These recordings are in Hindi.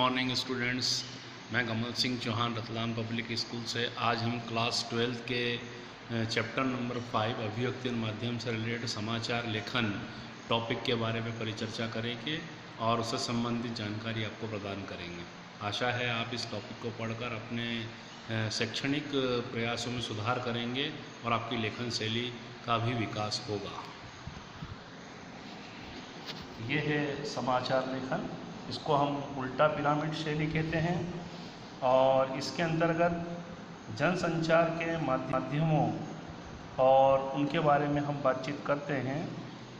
Morning students. मैं कमल सिंह चौहान रतलाम पब्लिक स्कूल से। आज हम क्लास 12 के चैप्टर नंबर 5 अभिव्यक्ति माध्यम से रिलेटेड समाचार लेखन टॉपिक के बारे में परिचर्चा करेंगे और उससे संबंधित जानकारी आपको प्रदान करेंगे। आशा है आप इस टॉपिक को पढ़कर अपने शैक्षणिक प्रयासों में सुधार करेंगे और आपकी लेखन शैली का भी विकास होगा। ये है समाचार लेखन, इसको हम उल्टा पिरामिड शैली कहते हैं और इसके अंतर्गत जनसंचार के माध्यमों और उनके बारे में हम बातचीत करते हैं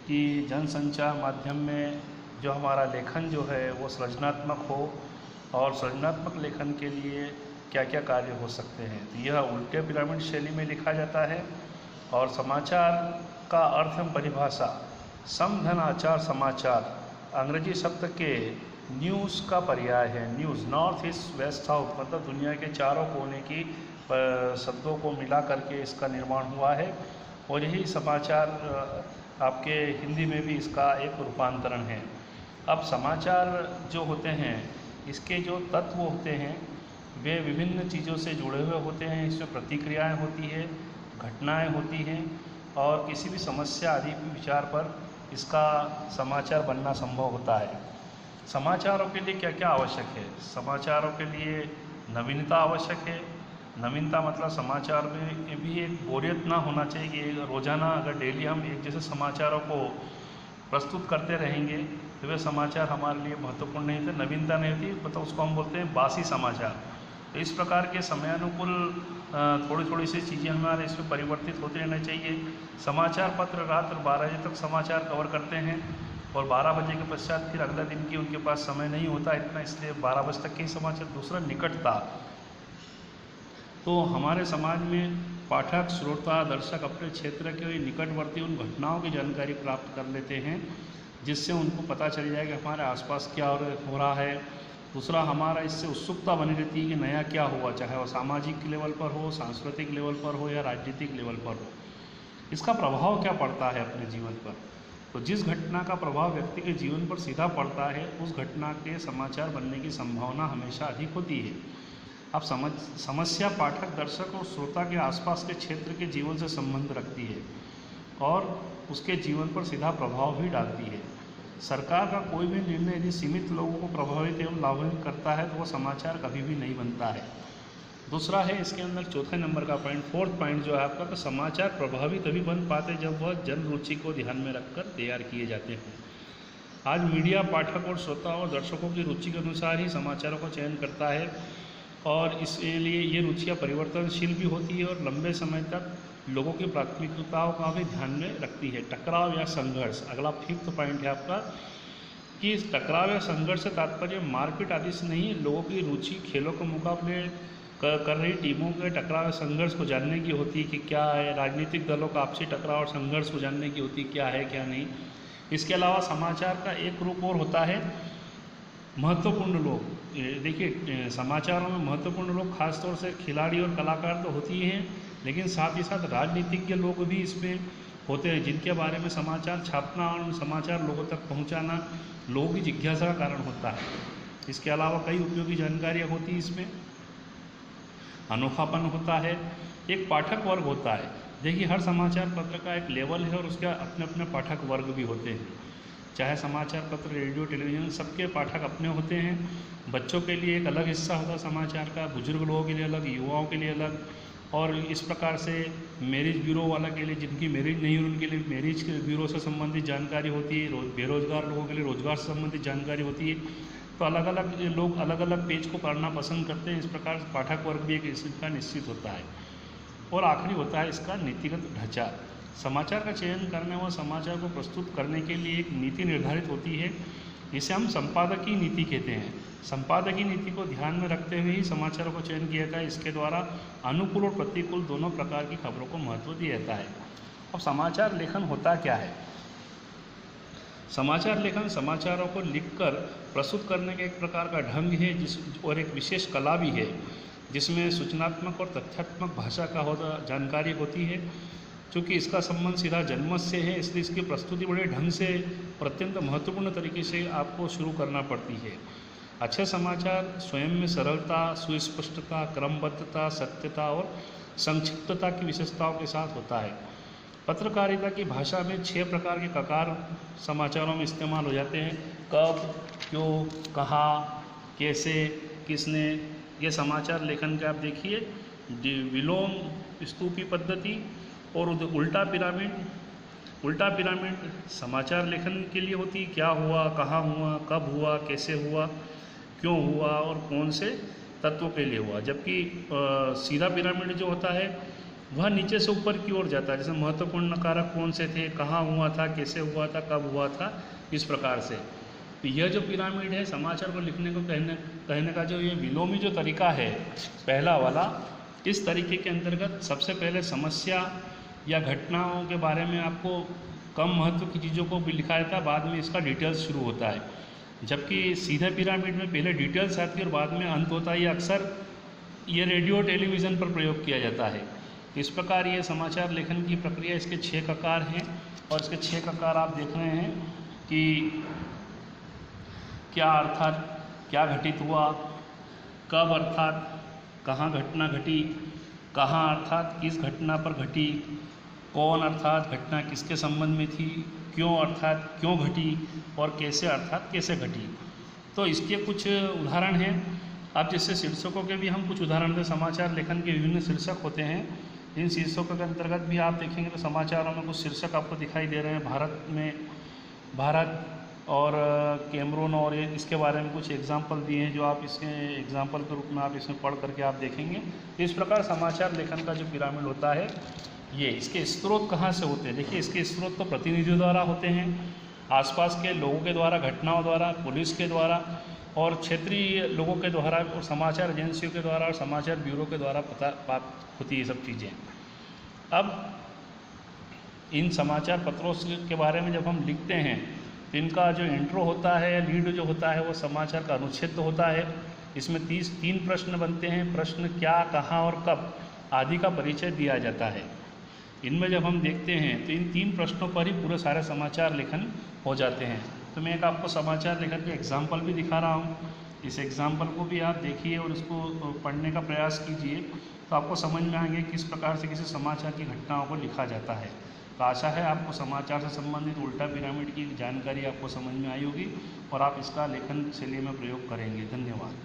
कि जनसंचार माध्यम में जो हमारा लेखन जो है वो सृजनात्मक हो और सृजनात्मक लेखन के लिए क्या क्या कार्य हो सकते हैं। तो यह उल्टे पिरामिड शैली में लिखा जाता है और समाचार का अर्थ एवं परिभाषा समधनाचार समाचार अंग्रेजी शब्द के न्यूज़ का पर्याय है। News north east west south मतलब दुनिया के चारों कोने की शब्दों को मिला करके इसका निर्माण हुआ है और यही समाचार आपके हिंदी में भी इसका एक रूपांतरण है। अब समाचार जो होते हैं इसके जो तत्व होते हैं वे विभिन्न चीज़ों से जुड़े हुए होते हैं। इसमें प्रतिक्रियाएं होती है, घटनाएं होती हैं और किसी भी समस्या आदि विचार पर इसका समाचार बनना संभव होता है। समाचारों के लिए क्या क्या आवश्यक है? समाचारों के लिए नवीनता आवश्यक है। नवीनता मतलब समाचार में भी एक बोरियत ना होना चाहिए कि रोज़ाना अगर डेली हम एक जैसे समाचारों को प्रस्तुत करते रहेंगे तो वे समाचार हमारे लिए महत्वपूर्ण नहीं थे, नवीनता नहीं होती, मतलब उसको हम बोलते हैं बासी समाचार। तो इस प्रकार के समयानुकूल थोड़ी थोड़ी सी चीज़ें हमारे इसमें परिवर्तित होते रहना चाहिए। समाचार पत्र रात 12 बजे तक समाचार कवर करते हैं और 12 बजे के पश्चात फिर अगले दिन की उनके पास समय नहीं होता इतना, इसलिए 12 बजे तक के ही समाचार। दूसरा निकटता, तो हमारे समाज में पाठक श्रोता दर्शक अपने क्षेत्र के निकटवर्ती उन घटनाओं की जानकारी प्राप्त कर लेते हैं जिससे उनको पता चल जाए कि हमारे आसपास क्या हो रहा है। दूसरा हमारा इससे उत्सुकता बनी रहती है कि नया क्या हुआ, चाहे वो सामाजिक लेवल पर हो, सांस्कृतिक लेवल पर हो या राजनीतिक लेवल पर हो। इसका प्रभाव क्या पड़ता है अपने जीवन पर। तो जिस घटना का प्रभाव व्यक्ति के जीवन पर सीधा पड़ता है उस घटना के समाचार बनने की संभावना हमेशा अधिक होती है। अब समस्या पाठक दर्शक और श्रोता के आसपास के क्षेत्र के जीवन से संबंध रखती है और उसके जीवन पर सीधा प्रभाव भी डालती है। सरकार का कोई भी निर्णय यदि सीमित लोगों को प्रभावित एवं लाभान्वित करता है तो वह समाचार कभी भी नहीं बनता है। दूसरा है इसके अंदर चौथे नंबर का पॉइंट, फोर्थ पॉइंट जो है आपका, तो समाचार प्रभावी तभी बन पाते जब वह जन रुचि को ध्यान में रखकर तैयार किए जाते हैं। आज मीडिया पाठक और श्रोता और दर्शकों की रुचि के अनुसार ही समाचारों का चयन करता है और इसलिए ये रुचियाँ परिवर्तनशील भी होती है और लंबे समय तक लोगों की प्राथमिकताओं का भी ध्यान में रखती है। टकराव या संघर्ष, अगला फिफ्थ पॉइंट है आपका कि इस टकराव या संघर्ष से तात्पर्य मारपीट आदि से नहीं, लोगों की रुचि खेलों के मुकाबले कर रही टीमों के टकराव या संघर्ष को जानने की होती है कि क्या है। राजनीतिक दलों का आपसी टकराव और संघर्ष को जानने की होती है क्या है क्या नहीं। इसके अलावा समाचार का एक रूप और होता है महत्वपूर्ण लोग। देखिए समाचारों में महत्वपूर्ण लोग खासतौर से खिलाड़ी और कलाकार तो होती ही हैं, लेकिन साथ ही साथ राजनीतिज्ञ लोग भी इसमें होते हैं जिनके बारे में समाचार छापना और समाचार लोगों तक पहुंचाना लोगों की जिज्ञासा का कारण होता है। इसके अलावा कई उपयोगी जानकारियाँ होती हैं, इसमें अनोखापन होता है। एक पाठक वर्ग होता है। देखिए हर समाचार पत्र का एक लेवल है और उसके अपने अपने पाठक वर्ग भी होते हैं। चाहे समाचार पत्र, रेडियो, टेलीविज़न, सबके पाठक अपने होते हैं। बच्चों के लिए एक अलग हिस्सा होता है समाचार का, बुजुर्ग लोगों के लिए अलग, युवाओं के लिए अलग, और इस प्रकार से मैरिज ब्यूरो वाला के लिए, जिनकी मैरिज नहीं है उनके लिए मैरिज के ब्यूरो से संबंधित जानकारी होती है। बेरोजगार लोगों के लिए रोजगार से संबंधित जानकारी होती है। तो अलग अलग लोग अलग अलग पेज को पढ़ना पसंद करते हैं। इस प्रकार पाठक वर्ग भी एक इसका निश्चित होता है। और आखिरी होता है इसका नीतिगत ढांचा। समाचार का चयन करने व समाचार को प्रस्तुत करने के लिए एक नीति निर्धारित होती है, इसे हम संपादकीय नीति कहते हैं। संपादकीय नीति को ध्यान में रखते हुए ही समाचारों का चयन किया जाता है। इसके द्वारा अनुकूल और प्रतिकूल दोनों प्रकार की खबरों को महत्व दिया जाता है। अब समाचार लेखन होता क्या है? समाचार लेखन समाचारों को लिखकर प्रस्तुत करने का एक प्रकार का ढंग है और एक विशेष कला भी है जिसमें सूचनात्मक और तथ्यात्मक भाषा का जानकारी होती है। चूँकि इसका संबंध सीधा जन्म से है इसलिए इसकी प्रस्तुति बड़े ढंग से और अत्यंत महत्वपूर्ण तरीके से आपको शुरू करना पड़ती है। अच्छे समाचार स्वयं में सरलता, सुस्पष्टता, क्रमबद्धता, सत्यता और संक्षिप्तता की विशेषताओं के साथ होता है। पत्रकारिता की भाषा में 6 प्रकार के ककार समाचारों में इस्तेमाल हो जाते हैं। कब, क्यों, कहाँ, कैसे, किसने। ये समाचार लेखन के आप देखिए, विलोम स्तूपी पद्धति और उल्टा पिरामिड। उल्टा पिरामिड समाचार लेखन के लिए होती है, क्या हुआ, कहाँ हुआ, कब हुआ, कैसे हुआ, क्यों हुआ और कौन से तत्वों के लिए हुआ। जबकि सीधा पिरामिड जो होता है वह नीचे से ऊपर की ओर जाता है, जैसे महत्वपूर्ण कारक कौन से थे, कहाँ हुआ था, कैसे हुआ था, कब हुआ था, इस प्रकार से। तो यह जो पिरामिड है समाचार को लिखने को कहने का जो ये विलोमी जो तरीका है पहला वाला, इस तरीके के अंतर्गत सबसे पहले समस्या या घटनाओं के बारे में आपको कम महत्व की चीज़ों को भी लिखा जाता है, बाद में इसका डिटेल्स शुरू होता है। जबकि सीधे पिरामिड में पहले डिटेल्स आती है और बाद में अंत होता है। ये अक्सर ये रेडियो टेलीविज़न पर प्रयोग किया जाता है। इस प्रकार ये समाचार लेखन की प्रक्रिया, इसके 6 ककार हैं और इसके 6 ककार आप देख रहे हैं कि क्या अर्थात क्या घटित हुआ, कब अर्थात कहाँ घटना घटी, कहाँ अर्थात किस घटना पर घटी, कौन अर्थात घटना किसके संबंध में थी, क्यों अर्थात क्यों घटी और कैसे अर्थात कैसे घटी। तो इसके कुछ उदाहरण हैं। अब जैसे शीर्षकों के भी हम कुछ उदाहरण दें। समाचार लेखन के विभिन्न शीर्षक होते हैं। इन शीर्षकों के अंतर्गत भी आप देखेंगे तो समाचारों में कुछ शीर्षक आपको दिखाई दे रहे हैं। भारत और कैमरून और इसके बारे में कुछ एग्जाम्पल दिए हैं, जो आप इसके एग्जाम्पल के रूप में आप इसमें पढ़ करके आप देखेंगे। इस प्रकार समाचार लेखन का जो पिरामिड होता है, ये इसके स्रोत कहाँ से होते हैं। देखिए, इसके स्रोत तो प्रतिनिधियों द्वारा होते हैं, आसपास के लोगों के द्वारा, घटनाओं द्वारा, पुलिस के द्वारा और क्षेत्रीय लोगों के द्वारा और समाचार एजेंसियों के द्वारा और समाचार ब्यूरो के द्वारा बात होती है ये सब चीज़ें। अब इन समाचार पत्रों के बारे में जब हम लिखते हैं तो इनका जो इंट्रो होता है, लीड जो होता है, वो समाचार का अनुच्छेद होता है। इसमें 3 प्रश्न बनते हैं। प्रश्न क्या, कहाँ और कब आदि का परिचय दिया जाता है। इनमें जब हम देखते हैं तो इन 3 प्रश्नों पर ही पूरे सारे समाचार लेखन हो जाते हैं। तो मैं एक आपको समाचार लेखन के एग्जाम्पल भी दिखा रहा हूँ। इस एग्जाम्पल को भी आप देखिए और इसको पढ़ने का प्रयास कीजिए, तो आपको समझ में आएंगे किस प्रकार से किसी समाचार की घटनाओं को लिखा जाता है। तो आशा है आपको समाचार से संबंधित उल्टा पिरामिड की जानकारी आपको समझ में आई होगी और आप इसका लेखन शैली में प्रयोग करेंगे। धन्यवाद।